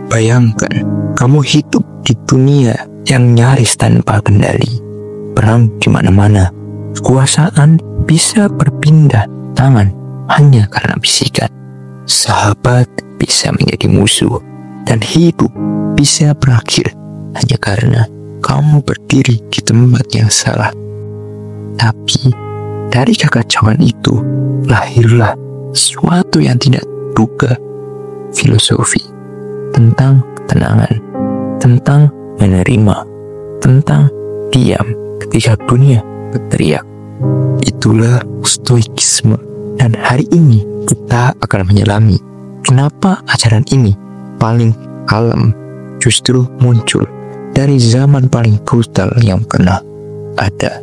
Bayangkan, kamu hidup di dunia yang nyaris tanpa kendali. Perang di mana-mana. Kekuasaan bisa berpindah tangan hanya karena bisikan. Sahabat bisa menjadi musuh, dan hidup bisa berakhir hanya karena kamu berdiri di tempat yang salah. Tapi dari kekacauan itu lahirlah sesuatu yang tidak duga, filosofi tentang ketenangan, tentang menerima, tentang diam ketika dunia berteriak. Itulah stoikisme, dan hari ini kita akan menyelami kenapa ajaran ini paling kalem justru muncul dari zaman paling brutal yang pernah ada.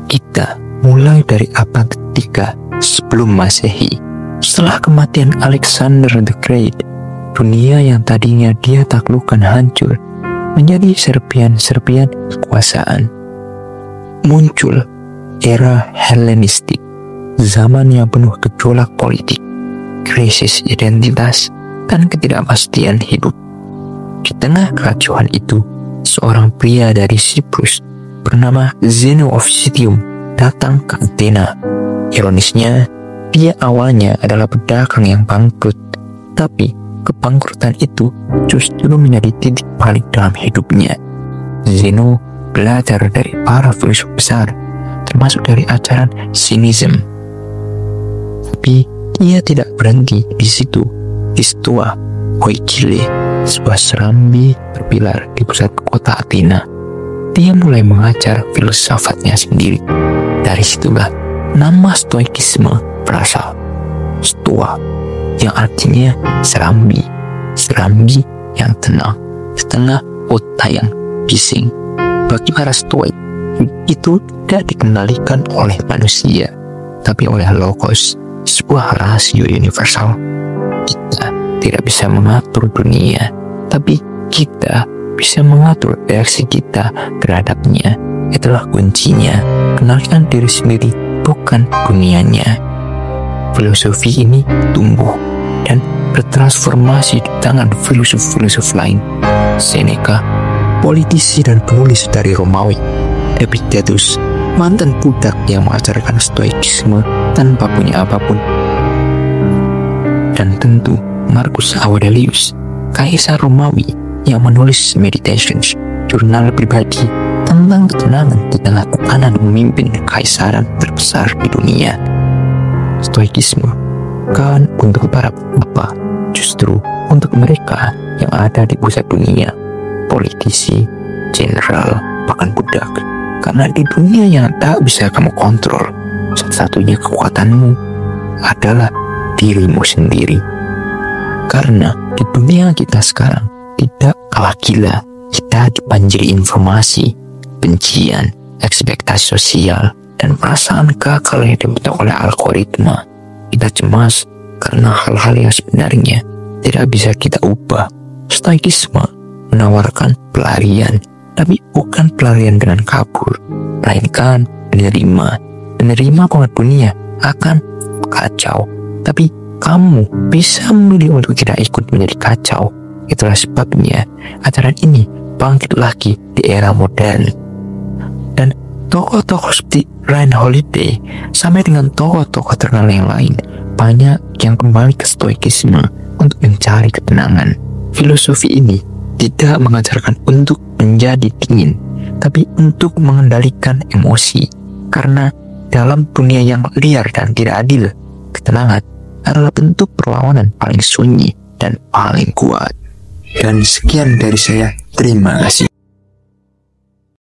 Kita mulai dari abad ketiga sebelum Masehi. Setelah kematian Alexander the Great, dunia yang tadinya dia taklukkan hancur menjadi serpian-serpian kekuasaan. Muncul era Helenistik, zaman yang penuh gejolak politik, krisis identitas, dan ketidakpastian hidup. Di tengah kekacauan itu, seorang pria dari Siprus bernama Zeno of Citium datang ke Athena. Ironisnya, dia awalnya adalah pedagang yang bangkrut, tapi kebangkrutan itu justru menjadi titik balik dalam hidupnya. Zeno belajar dari para filsuf besar, termasuk dari ajaran Cynicism. Tapi ia tidak berhenti di situ. Di Stoa Oikile, sebuah serambi berpilar di pusat kota Athena, dia mulai mengajar filsafatnya sendiri. Dari situlah nama stoikisme berasal. Stoa, yang artinya serambi yang tenang, setengah otak yang bising. Bagi para stoik, itu tidak dikendalikan oleh manusia, tapi oleh logos, sebuah rasio universal. Kita tidak bisa mengatur dunia, tapi kita bisa mengatur reaksi kita terhadapnya. Itulah kuncinya. Kenalkan diri sendiri, bukan dunianya. Filosofi ini tumbuh dan bertransformasi di tangan filosof-filosof lain. Seneca, politisi dan penulis dari Romawi. Epictetus, mantan budak yang mengajarkan stoikisme tanpa punya apapun. Dan tentu Marcus Aurelius, kaisar Romawi yang menulis Meditations, jurnal pribadi tentang ketenangan di tengah tekanan memimpin kekaisaran terbesar di dunia. Stoikisme kan untuk para apa? Justru untuk mereka yang ada di pusat dunia, politisi, jenderal, bahkan budak. Karena di dunia yang tak bisa kamu kontrol, satu-satunya kekuatanmu adalah dirimu sendiri. Karena di dunia kita sekarang tidak kalah gila, kita dibanjiri informasi, bencian, ekspektasi sosial, dan perasaan gagal yang dibentuk oleh algoritma. Kita cemas karena hal-hal yang sebenarnya tidak bisa kita ubah. Stoikisme menawarkan pelarian, tapi bukan pelarian dengan kabur, melainkan menerima bahwa dunia akan kacau, tapi kamu bisa memilih untuk tidak ikut menjadi kacau. Itulah sebabnya ajaran ini bangkit lagi di era modern. Dan tokoh-tokoh seperti Ryan Holiday sampai dengan tokoh-tokoh terkenal yang lain banyak yang kembali ke stoikisme untuk mencari ketenangan. Filosofi ini tidak mengajarkan untuk menjadi dingin, tapi untuk mengendalikan emosi. Karena dalam dunia yang liar dan tidak adil, ketenangan adalah bentuk perlawanan paling sunyi dan paling kuat. Dan sekian dari saya, terima kasih.